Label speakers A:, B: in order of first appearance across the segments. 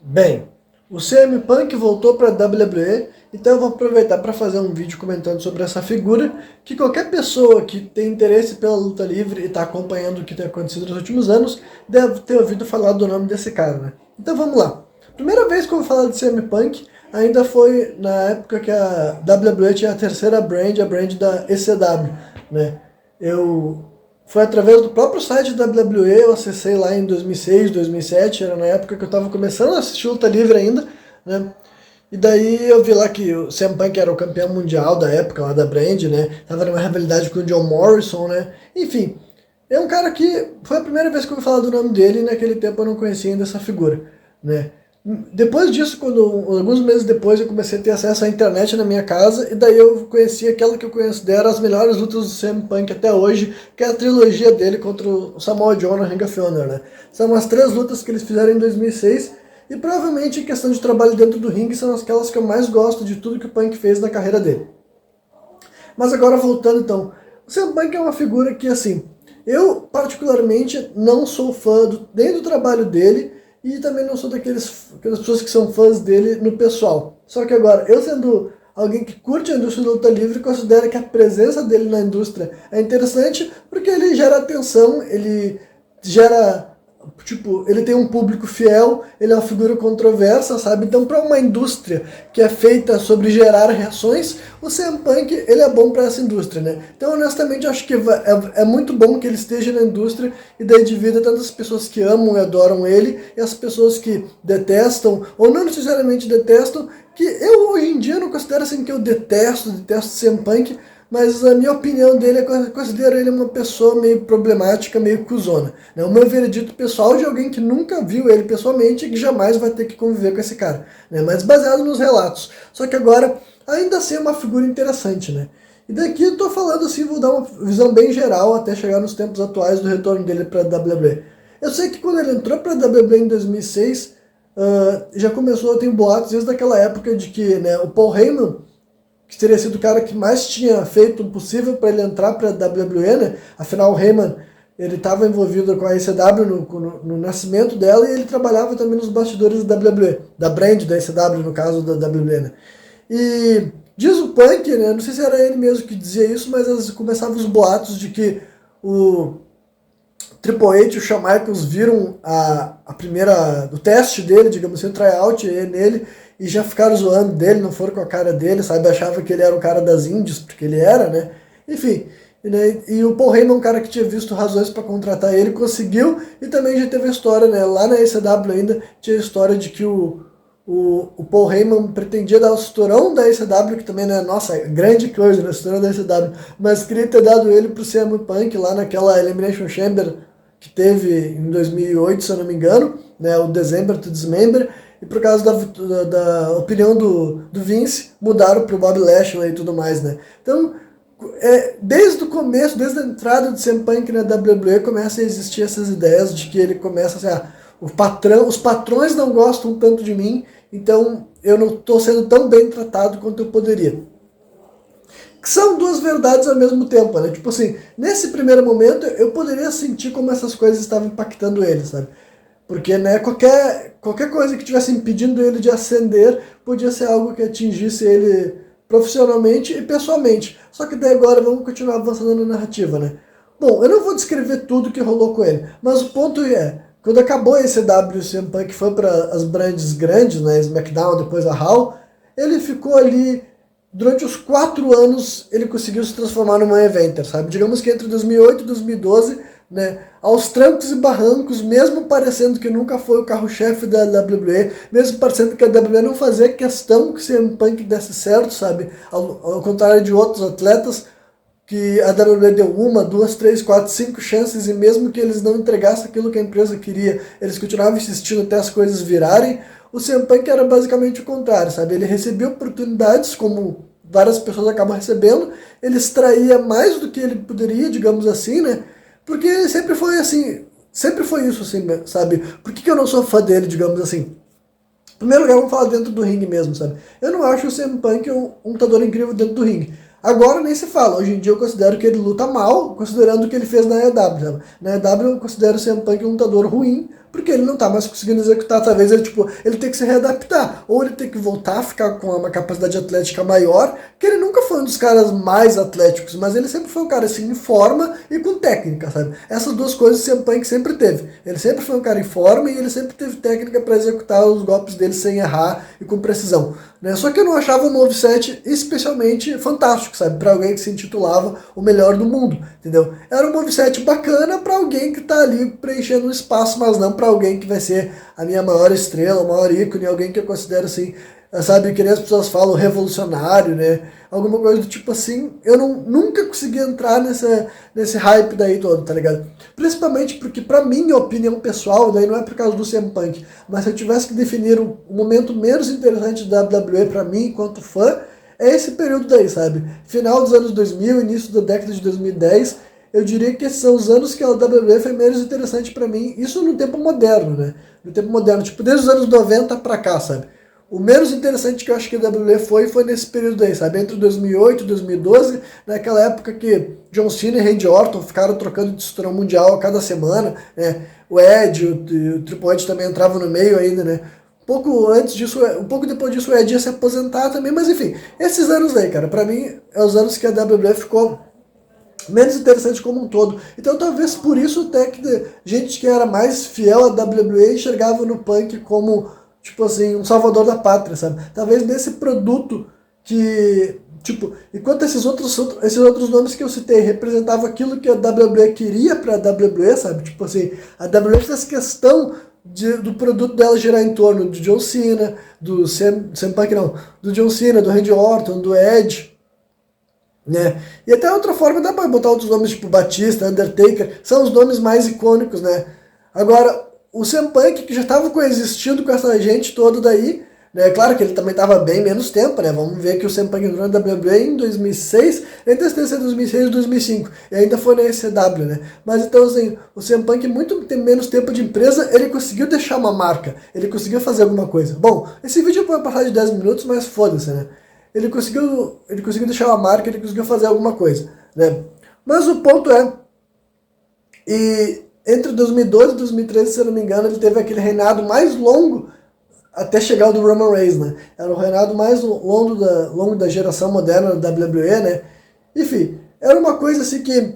A: Bem, o CM Punk voltou para a WWE, então eu vou aproveitar para fazer um vídeo comentando sobre essa figura, que qualquer pessoa que tem interesse pela luta livre e está acompanhando o que tem acontecido nos últimos anos, deve ter ouvido falar do nome desse cara, né? Então vamos lá. Primeira vez que eu vou falar de CM Punk ainda foi na época que a WWE tinha a terceira brand, a brand da ECW, né? Foi através do próprio site da WWE, eu acessei lá em 2006, 2007, era na época que eu estava começando a assistir luta livre ainda, né? E daí eu vi lá que o CM Punk era o campeão mundial da época lá da brand, né? Tava numa rivalidade com o John Morrison, né? Enfim, é um cara que foi a primeira vez que eu ouvi falar do nome dele e naquele tempo eu não conhecia ainda essa figura, né? Depois disso, alguns meses depois, eu comecei a ter acesso à internet na minha casa, e daí eu conheci aquela que eu considero as melhores lutas do CM Punk até hoje, que é a trilogia dele contra o Samoa Joe no Ring of Honor, né? São as 3 lutas que eles fizeram em 2006, e provavelmente em questão de trabalho dentro do ringue são aquelas que eu mais gosto de tudo que o Punk fez na carreira dele. Mas agora voltando então, o CM Punk é uma figura que, assim, eu particularmente não sou fã nem do trabalho dele, e também não sou aquelas pessoas que são fãs dele no pessoal. Só que agora, eu sendo alguém que curte a indústria da luta livre, considero que a presença dele na indústria é interessante, porque ele gera atenção, ele gera... Tipo, ele tem um público fiel, ele é uma figura controversa, sabe? Então, para uma indústria que é feita sobre gerar reações, o CM Punk, ele é bom para essa indústria, né? Então, honestamente, eu acho que é muito bom que ele esteja na indústria e daí divida tanto as pessoas que amam e adoram ele e as pessoas que detestam, ou não necessariamente detestam, que eu hoje em dia não considero assim que eu detesto o CM Punk, mas a minha opinião dele é que eu considero ele uma pessoa meio problemática, meio cuzona. Né? O meu veredito pessoal de alguém que nunca viu ele pessoalmente e que jamais vai ter que conviver com esse cara. Né? Mas baseado nos relatos. Só que agora, ainda assim é uma figura interessante. Né? E daqui eu tô falando assim, vou dar uma visão bem geral até chegar nos tempos atuais do retorno dele para a WWE. Eu sei que quando ele entrou para a WWE em 2006, já começou, tem boatos desde aquela época de que, né, o Paul Heyman, que teria sido o cara que mais tinha feito o possível para ele entrar para a WWE, né? Afinal, o Heyman, ele estava envolvido com a ECW no nascimento dela e ele trabalhava também nos bastidores da WWE, da brand da ECW, no caso da WWE, né? E diz o Punk, né? Não sei se era ele mesmo que dizia isso, mas começavam os boatos de que o Triple H e o Shawn Michaels viram o teste dele, digamos assim, o tryout nele, e já ficaram zoando dele, não foram com a cara dele, sabe? Achavam que ele era o cara das índias, porque ele era, né? Enfim, né? E o Paul Heyman, um cara que tinha visto razões para contratar ele, conseguiu, e também já teve a história, né? Lá na ECW ainda tinha a história de que o Paul Heyman pretendia dar o cinturão da ECW, que também, né? Nossa, grande coisa, né? O cinturão da ECW, mas queria ter dado ele pro CM Punk lá naquela Elimination Chamber que teve em 2008, se eu não me engano, né? O December to Dismember, e por causa da opinião do Vince, mudaram pro Bob Lashley e tudo mais, né? Então, desde o começo, desde a entrada do CM Punk na WWE, começa a existir essas ideias de que ele começa assim, os patrões não gostam tanto de mim, então eu não estou sendo tão bem tratado quanto eu poderia. Que são duas verdades ao mesmo tempo, né? Tipo assim, nesse primeiro momento eu poderia sentir como essas coisas estavam impactando ele, sabe? Porque, né, qualquer coisa que tivesse impedindo ele de ascender podia ser algo que atingisse ele profissionalmente e pessoalmente. Só que daí agora vamos continuar avançando na narrativa, né? Bom, eu não vou descrever tudo que rolou com ele, mas o ponto é, quando acabou esse ECW, o CM Punk foi para as brands grandes, né, SmackDown, depois a Raw, ele ficou ali, durante os 4 anos, ele conseguiu se transformar numa eventer, sabe? Digamos que entre 2008 e 2012, né, aos trancos e barrancos, mesmo parecendo que nunca foi o carro-chefe da WWE, mesmo parecendo que a WWE não fazia questão que o CM Punk desse certo, sabe? Ao contrário de outros atletas, que a WWE deu 1, 2, 3, 4, 5 chances, e mesmo que eles não entregassem aquilo que a empresa queria, eles continuavam insistindo até as coisas virarem. O CM Punk era basicamente o contrário, sabe? Ele recebia oportunidades, como várias pessoas acabam recebendo, ele extraía mais do que ele poderia, digamos assim, né? Porque ele sempre foi assim, sempre foi isso, assim, sabe? Por que eu não sou fã dele, digamos assim? Em primeiro lugar, vamos falar dentro do ringue mesmo, sabe? Eu não acho o CM Punk um lutador incrível dentro do ringue. Agora nem se fala, hoje em dia eu considero que ele luta mal, considerando o que ele fez na EW, sabe? Na EW eu considero o CM Punk um lutador ruim, porque ele não tá mais conseguindo executar, talvez ele tem que se readaptar, ou ele tem que voltar a ficar com uma capacidade atlética maior, que ele nunca foi um dos caras mais atléticos, mas ele sempre foi um cara assim em forma e com técnica, sabe? Essas duas coisas o CM Punk sempre teve. Ele sempre foi um cara em forma e ele sempre teve técnica para executar os golpes dele sem errar e com precisão, né? Só que eu não achava o moveset especialmente fantástico, sabe? Para alguém que se intitulava o melhor do mundo, entendeu? Era um moveset bacana para alguém que tá ali preenchendo um espaço, mas não para alguém que vai ser a minha maior estrela, o maior ícone, alguém que eu considero assim, sabe, que nem as pessoas falam, revolucionário, né? Alguma coisa do tipo assim. Eu nunca consegui entrar nesse hype daí todo, tá ligado? Principalmente porque, pra minha opinião pessoal, daí não é por causa do CM Punk, mas se eu tivesse que definir o momento menos interessante da WWE pra mim, enquanto fã, é esse período daí, sabe? Final dos anos 2000, início da década de 2010, eu diria que esses são os anos que a WWE foi menos interessante pra mim, isso no tempo moderno, né? No tempo moderno, tipo, desde os anos 90 pra cá, sabe? O menos interessante que eu acho que a WWE foi nesse período aí, sabe? Entre 2008 e 2012, naquela época que John Cena e Randy Orton ficaram trocando de cinturão mundial a cada semana, né? O Edge, o Triple H também entrava no meio ainda, né? Um pouco depois disso o Edge ia se aposentar também, mas enfim, esses anos aí, cara, pra mim, é os anos que a WWE ficou menos interessante como um todo. Então talvez por isso até que gente que era mais fiel à WWE enxergava no Punk como, tipo assim, um salvador da pátria, sabe? Talvez nesse produto que, tipo, enquanto esses outros nomes que eu citei representavam aquilo que a WWE queria pra WWE, sabe? Tipo assim, a WWE fez questão do produto dela girar em torno do John Cena, do CM Punk não, do John Cena, do Randy Orton, do Edge, né? E até outra forma dá pra botar outros nomes, tipo Batista, Undertaker, são os nomes mais icônicos, né? Agora, o CM Punk, que já estava coexistindo com essa gente toda daí, né? Claro que ele também estava bem menos tempo, né? Vamos ver que o CM Punk entrou na WWE em 2006, entre as 2006 e 2005, e ainda foi na ECW, né? Mas então, assim, o CM Punk, muito tem menos tempo de empresa, ele conseguiu deixar uma marca, ele conseguiu fazer alguma coisa. Bom, esse vídeo pode passar de 10 minutos, mas foda-se, né? Ele conseguiu deixar uma marca, ele conseguiu fazer alguma coisa, né? Mas o ponto é, e entre 2012 e 2013, se eu não me engano, ele teve aquele reinado mais longo até chegar ao do Roman Reigns, né? Era o reinado mais longo da geração moderna da WWE, né? Enfim, era uma coisa assim que,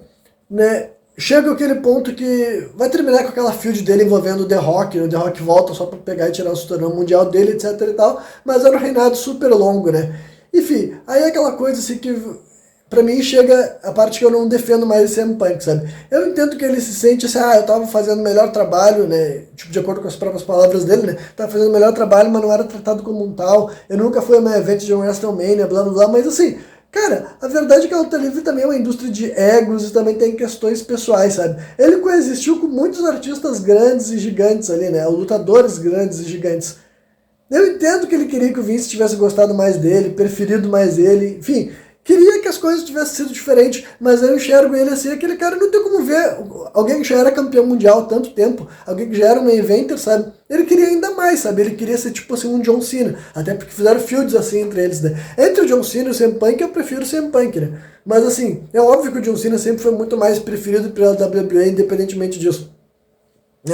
A: né, chega aquele ponto que vai terminar com aquela feud dele envolvendo o The Rock, né? O The Rock volta só pra pegar e tirar o cinturão mundial dele, etc e tal, mas era um reinado super longo, né? Enfim, aí é aquela coisa assim que, pra mim, chega a parte que eu não defendo mais esse CM Punk, sabe? Eu entendo que ele se sente assim, eu tava fazendo o melhor trabalho, né? Tipo, de acordo com as próprias palavras dele, né? Tava fazendo o melhor trabalho, mas não era tratado como um tal. Eu nunca fui a meu evento de um WrestleMania, blá blá blá, mas assim, cara, a verdade é que a luta livre também é uma indústria de egos e também tem questões pessoais, sabe? Ele coexistiu com muitos artistas grandes e gigantes ali, né? Lutadores grandes e gigantes. Eu entendo que ele queria que o Vince tivesse gostado mais dele, preferido mais ele, enfim, queria que as coisas tivessem sido diferentes, mas eu enxergo ele assim, aquele cara não tem como ver, alguém que já era campeão mundial há tanto tempo, alguém que já era um main eventer, sabe? Ele queria ainda mais, sabe? Ele queria ser tipo assim um John Cena, até porque fizeram feuds assim entre eles, né? Entre o John Cena e o CM Punk, eu prefiro o CM Punk, né? Mas assim, é óbvio que o John Cena sempre foi muito mais preferido pela WWE, independentemente disso.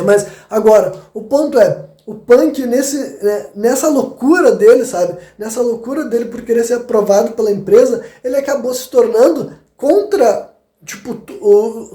A: Mas agora, o ponto é, o Punk nessa loucura dele, sabe? Nessa loucura dele por querer ser aprovado pela empresa, ele acabou se tornando contra, tipo,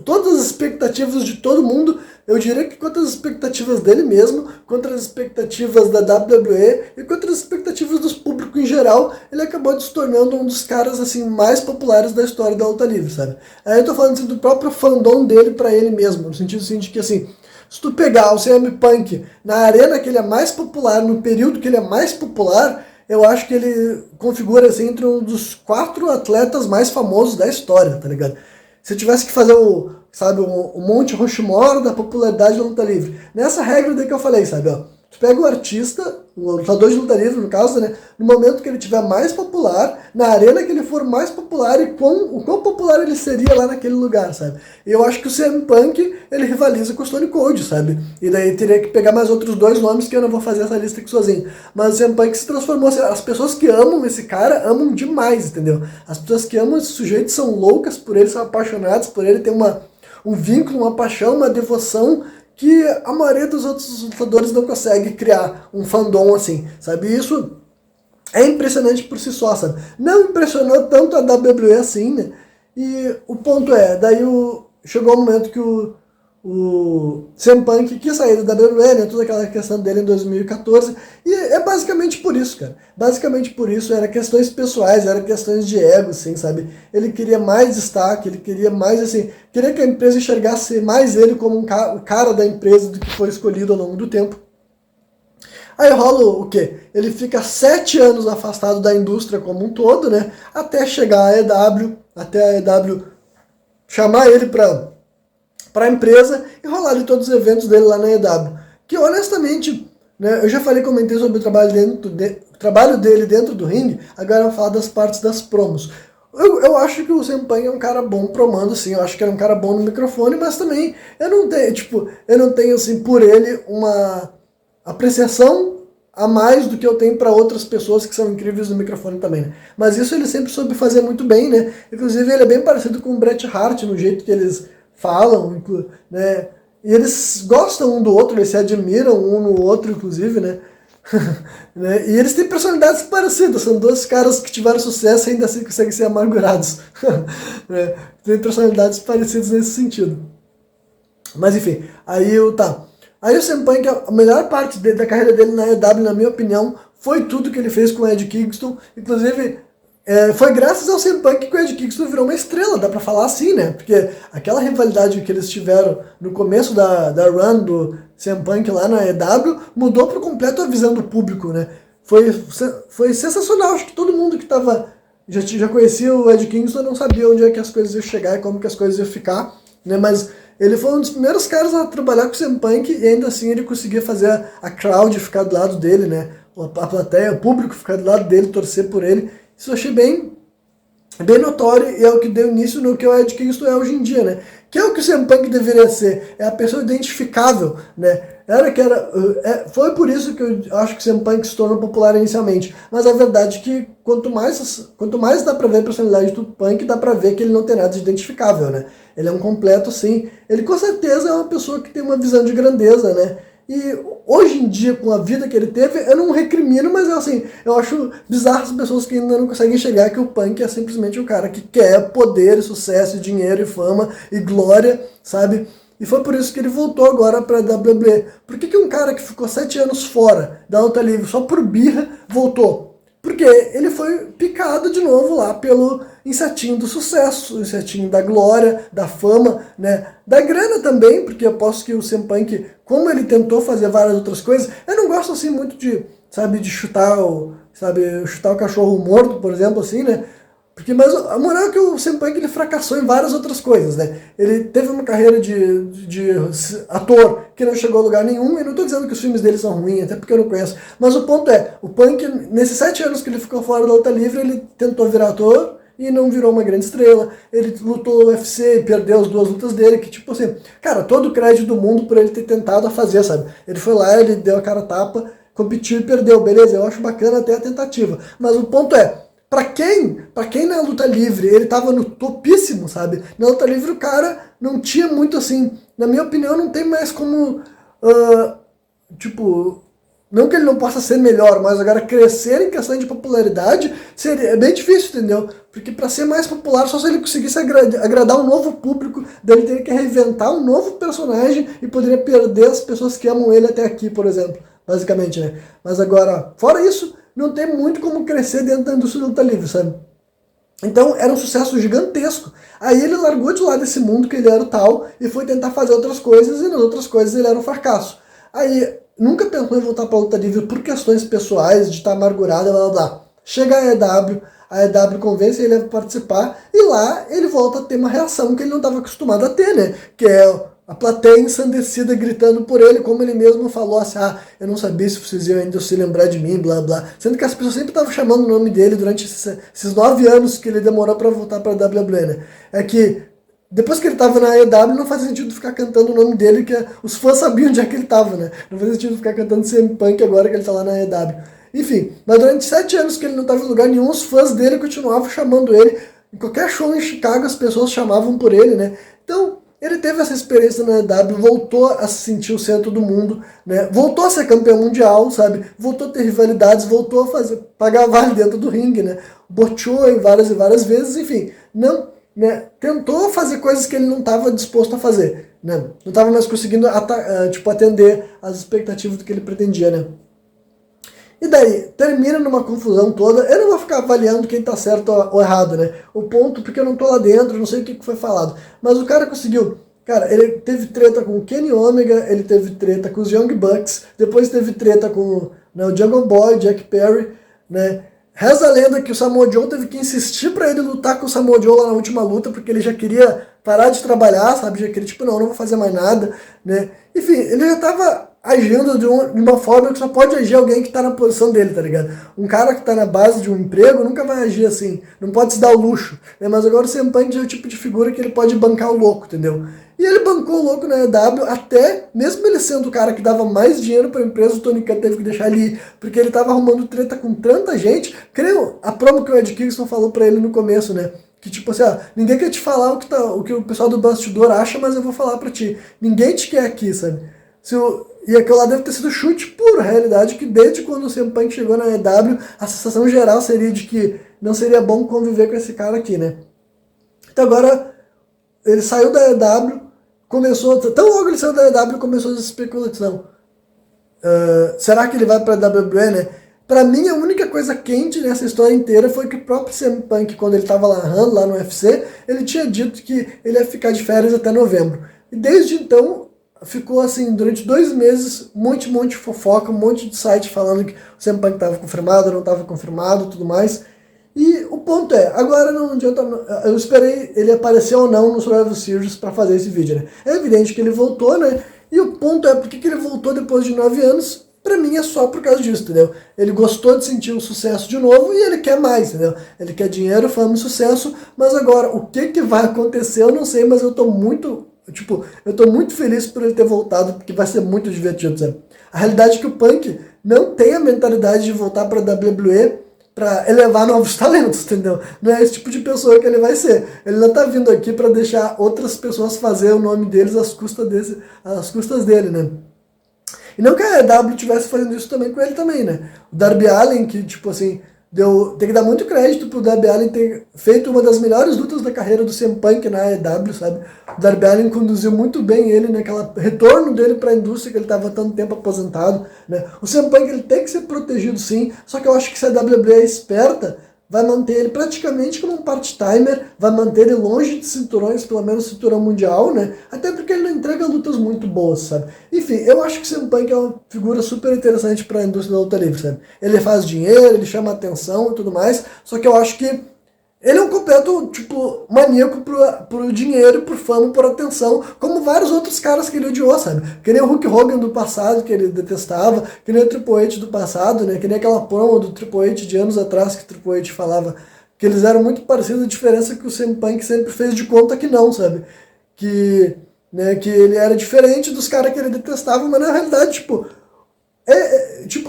A: todas as expectativas de todo mundo. Eu diria que contra as expectativas dele mesmo, contra as expectativas da WWE e contra as expectativas dos públicos em geral, ele acabou se tornando um dos caras assim mais populares da história da luta livre, sabe? Aí eu tô falando assim, do próprio fandom dele pra ele mesmo, no sentido assim, de que assim, se tu pegar o CM Punk na arena que ele é mais popular, no período que ele é mais popular, eu acho que ele configura assim entre um dos 4 atletas mais famosos da história, tá ligado? Se eu tivesse que fazer o Monte Rushmore da popularidade da luta livre, nessa regra daí que eu falei, sabe, ó, tu pega o artista, o lutador de luta livre, no caso, né, no momento que ele tiver mais popular, na arena que ele for mais popular e o quão popular ele seria lá naquele lugar, sabe? E eu acho que o CM Punk, ele rivaliza com o Stone Cold, sabe? E daí teria que pegar mais outros 2 nomes que eu não vou fazer essa lista aqui sozinho. Mas o CM Punk se transformou, assim, as pessoas que amam esse cara, amam demais, entendeu? As pessoas que amam esse sujeito são loucas por ele, são apaixonadas por ele, tem um vínculo, uma paixão, uma devoção que a maioria dos outros lutadores não consegue criar um fandom assim, sabe? Isso é impressionante por si só, sabe? Não impressionou tanto a WWE assim, né? E o ponto é, chegou o momento que o CM Punk quis sair da WWE, né? Toda aquela questão dele em 2014. E é basicamente por isso, cara. Basicamente por isso, era questões pessoais, era questões de ego, assim, sabe? Ele queria mais destaque, ele queria mais, assim, queria que a empresa enxergasse mais ele como o cara da empresa do que foi escolhido ao longo do tempo. Aí rola o quê? Ele fica 7 anos afastado da indústria como um todo, né? Até chegar a EW, até a EW chamar ele para a empresa e rolar ali todos os eventos dele lá na EW. Que honestamente, né, eu já comentei sobre o trabalho dele dentro do ringue, agora eu vou falar das partes das promos. Eu acho que o CM Punk é um cara bom promando, sim, eu acho que ele é um cara bom no microfone, mas também eu não tenho assim por ele uma apreciação a mais do que eu tenho para outras pessoas que são incríveis no microfone também, né? Mas isso ele sempre soube fazer muito bem, né? Inclusive ele é bem parecido com o Bret Hart no jeito que eles falam, né? E eles gostam um do outro, eles se admiram um no outro, inclusive, né? Né? E eles têm personalidades parecidas, são dois caras que tiveram sucesso e ainda assim conseguem ser amargurados. Né? Tem personalidades parecidas nesse sentido. Mas enfim, Aí o CM Punk, a melhor parte da carreira dele na EW, na minha opinião, foi tudo que ele fez com o Eddie Kingston. Inclusive, foi graças ao CM Punk que o Eddie Kingston virou uma estrela, dá pra falar assim, né? Porque aquela rivalidade que eles tiveram no começo da run do CM Punk lá na EW mudou por completo a visão do público, né? Foi sensacional, acho que todo mundo que já conhecia o Eddie Kingston não sabia onde é que as coisas iam chegar e como que as coisas iam ficar, né? Mas ele foi um dos primeiros caras a trabalhar com o CM Punk e ainda assim ele conseguia fazer a crowd ficar do lado dele, né? A plateia, o público ficar do lado dele, torcer por ele. Isso eu achei bem notório e é o que deu início no que o Eddie Kingston é hoje em dia, né? Que é o que o CM Punk deveria ser, é a pessoa identificável, né? Foi por isso que eu acho que o CM Punk se tornou popular inicialmente, mas a verdade é que quanto mais dá pra ver a personalidade do Punk, dá pra ver que ele não tem nada de identificável, né? Ele é um completo, sim. Ele com certeza é uma pessoa que tem uma visão de grandeza, né? E hoje em dia, com a vida que ele teve, eu não recrimino, mas assim, eu acho bizarro as pessoas que ainda não conseguem enxergar que o Punk é simplesmente um cara que quer poder, sucesso, dinheiro e fama e glória, sabe? E foi por isso que ele voltou agora para a WWE. Por que um cara que ficou 7 anos fora da luta livre só por birra voltou? Porque ele foi picado de novo lá pelo insetinho do sucesso, o insetinho da glória, da fama, né? Da grana também, porque eu posso que o CM Punk, como ele tentou fazer várias outras coisas, eu não gosto assim muito de chutar o cachorro morto, por exemplo, assim, né? Mas a moral é que o CM Punk ele fracassou em várias outras coisas, né? Ele teve uma carreira de ator que não chegou a lugar nenhum, e não estou dizendo que os filmes dele são ruins, até porque eu não conheço. Mas o ponto é, o Punk, nesses 7 anos que ele ficou fora da luta livre, ele tentou virar ator e não virou uma grande estrela. Ele lutou no UFC e perdeu as 2 lutas dele, que tipo assim, cara, todo o crédito do mundo por ele ter tentado a fazer, sabe? Ele foi lá, ele deu a cara a tapa, competiu e perdeu, beleza, eu acho bacana até a tentativa. Mas o ponto é, Pra quem na luta livre ele tava no topíssimo, sabe? Na luta livre o cara não tinha muito assim, na minha opinião, não tem mais como, não que ele não possa ser melhor, mas agora crescer em questão de popularidade é bem difícil, entendeu? Porque para ser mais popular, só se ele conseguisse agradar um novo público, daí ele teria que reinventar um novo personagem e poderia perder as pessoas que amam ele até aqui, por exemplo, basicamente, né? Mas agora, fora isso, não tem muito como crescer dentro da indústria da luta livre, sabe? Então era um sucesso gigantesco. Aí ele largou de lado esse mundo que ele era o tal e foi tentar fazer outras coisas, e nas outras coisas ele era um fracasso. Aí nunca pensou em voltar para a luta livre por questões pessoais, de estar amargurado, blá blá blá. Chega a EW convence ele a participar, e lá ele volta a ter uma reação que ele não estava acostumado a ter, né? Que é a plateia ensandecida gritando por ele, como ele mesmo falou assim, eu não sabia se vocês iam ainda se lembrar de mim, blá blá. Sendo que as pessoas sempre estavam chamando o nome dele durante esses 9 anos que ele demorou para voltar para a WWE, né? É que depois que ele estava na EW, não faz sentido ficar cantando o nome dele, que os fãs sabiam onde é que ele estava, né? Não faz sentido ficar cantando CM Punk agora que ele está lá na EW. Enfim, mas durante 7 anos que ele não estava em lugar nenhum, os fãs dele continuavam chamando ele. Em qualquer show em Chicago, as pessoas chamavam por ele, né? Então, ele teve essa experiência na EW, voltou a se sentir o centro do mundo, né? Voltou a ser campeão mundial, sabe? Voltou a ter rivalidades, voltou a pagar vale dentro do ringue, né? Boteou em várias e várias vezes, enfim, não, né? Tentou fazer coisas que ele não estava disposto a fazer, né? Não estava mais conseguindo atender às expectativas do que ele pretendia, né? E daí, termina numa confusão toda. Eu não vou ficar avaliando quem tá certo ou errado, né? O ponto, porque eu não tô lá dentro, não sei o que foi falado. Mas o cara conseguiu. Cara, ele teve treta com o Kenny Omega, ele teve treta com os Young Bucks, depois teve treta com, né, o Jungle Boy, Jack Perry, né? Reza a lenda que o Samoa Joe teve que insistir pra ele lutar com o Samoa Joe lá na última luta, porque ele já queria parar de trabalhar, sabe? Já queria, tipo, não vou fazer mais nada, né? Enfim, ele já tava agindo de uma forma que só pode agir alguém que tá na posição dele, tá ligado? Um cara que tá na base de um emprego nunca vai agir assim, não pode se dar o luxo, né? Mas agora o CM Punk é o tipo de figura que ele pode bancar o louco, entendeu? E ele bancou o louco na EW até, mesmo ele sendo o cara que dava mais dinheiro pra empresa, o Tony Khan teve que deixar ele ir, porque ele tava arrumando treta com tanta gente. Creio, a promo que o Ed Kingston falou pra ele no começo, né? Que tipo assim, ninguém quer te falar o que o pessoal do bastidor acha, mas eu vou falar pra ti. Ninguém te quer aqui, sabe? E aquilo lá deve ter sido chute puro, a realidade que desde quando o CM Punk chegou na EW, a sensação geral seria de que não seria bom conviver com esse cara aqui, né? Então agora, ele saiu da EW, tão logo ele saiu da EW, começou essa especulação. Será que ele vai pra WWE, né? Pra mim, a única coisa quente nessa história inteira foi que o próprio CM Punk, quando ele tava lá no UFC, ele tinha dito que ele ia ficar de férias até novembro. E desde então, ficou assim, durante 2 meses, um monte de fofoca, um monte de site falando que o CM Punk estava confirmado, não estava confirmado, tudo mais. E o ponto é, agora não adianta, eu esperei ele aparecer ou não no Survivor Series para fazer esse vídeo, né? É evidente que ele voltou, né? E o ponto é, por que ele voltou depois de 9 anos? Pra mim é só por causa disso, entendeu? Ele gostou de sentir o sucesso de novo e ele quer mais, entendeu? Ele quer dinheiro, fama e sucesso, mas agora, o que vai acontecer eu não sei, mas eu tô muito feliz por ele ter voltado, porque vai ser muito divertido, sabe? A realidade é que o Punk não tem a mentalidade de voltar pra WWE pra elevar novos talentos, entendeu? Não é esse tipo de pessoa que ele vai ser. Ele não tá vindo aqui pra deixar outras pessoas fazer o nome deles às custas dele, né? E não que a EW estivesse fazendo isso também com ele também, né? O Darby Allin, que, tipo assim, tem que dar muito crédito pro Darby Allin ter feito uma das melhores lutas da carreira do CM Punk na EW, sabe? O Darby Allin conduziu muito bem ele naquela retorno dele pra indústria, que ele tava há tanto tempo aposentado, né? O CM Punk, ele tem que ser protegido sim, só que eu acho que se a WWE é esperta, vai manter ele praticamente como um part-timer, vai manter ele longe de cinturões, pelo menos cinturão mundial, né? Até porque ele não entrega lutas muito boas, sabe? Enfim, eu acho que o CM Punk é uma figura super interessante para a indústria da luta livre, sabe? Ele faz dinheiro, ele chama atenção e tudo mais, só que eu acho que ele é um completo, tipo, maníaco pro dinheiro, por fama, por atenção, como vários outros caras que ele odiou, sabe? Que nem o Hulk Hogan do passado, que ele detestava, que nem o Triple H do passado, né? Que nem aquela promo do Triple H de anos atrás, que o Triple H falava que eles eram muito parecidos, a diferença é que o CM Punk sempre fez de conta que não, sabe? Que ele era diferente dos caras que ele detestava, mas na realidade, tipo,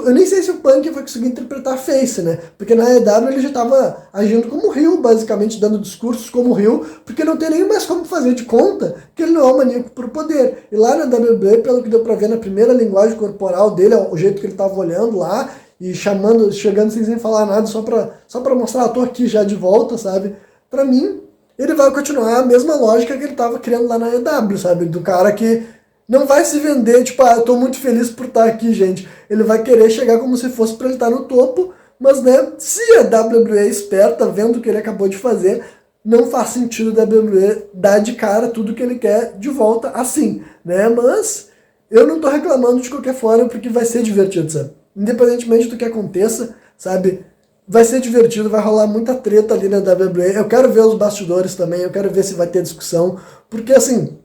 A: eu nem sei se o Punk vai conseguir interpretar Face, né? Porque na EW ele já tava agindo como Rio, basicamente, dando discursos como Rio, porque não tem nem mais como fazer de conta que ele não é um maníaco por poder. E lá na WWE, pelo que deu pra ver na primeira linguagem corporal dele, o jeito que ele tava olhando lá, e chegando sem falar nada, só pra mostrar, tô aqui já de volta, sabe? Pra mim, ele vai continuar a mesma lógica que ele tava criando lá na EW, sabe? Do cara que não vai se vender, tipo, eu tô muito feliz por estar aqui, gente. Ele vai querer chegar como se fosse pra ele estar no topo, mas, né, se a WWE é esperta, vendo o que ele acabou de fazer, não faz sentido a WWE dar de cara tudo que ele quer de volta assim, né? Mas eu não tô reclamando de qualquer forma, porque vai ser divertido, sabe? Independentemente do que aconteça, sabe? Vai ser divertido, vai rolar muita treta ali na WWE. Eu quero ver os bastidores também, eu quero ver se vai ter discussão, porque assim,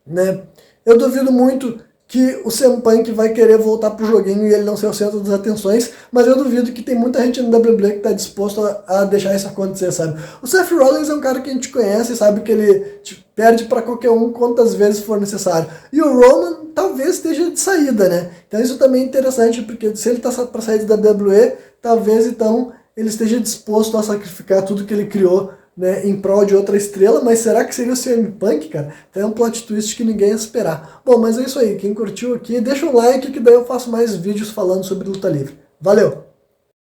A: né? Eu duvido muito que o CM Punk vai querer voltar pro joguinho e ele não ser o centro das atenções, mas eu duvido que tem muita gente no WWE que tá disposto a deixar isso acontecer, sabe? O Seth Rollins é um cara que a gente conhece, sabe que ele perde pra qualquer um quantas vezes for necessário. E o Roman talvez esteja de saída, né? Então isso também é interessante, porque se ele tá pra sair da WWE, talvez então ele esteja disposto a sacrificar tudo que ele criou né, em prol de outra estrela, mas será que seria o CM Punk, cara? Então é um plot twist que ninguém ia esperar. Bom, mas é isso aí, quem curtiu aqui, deixa um like que daí eu faço mais vídeos falando sobre luta livre. Valeu!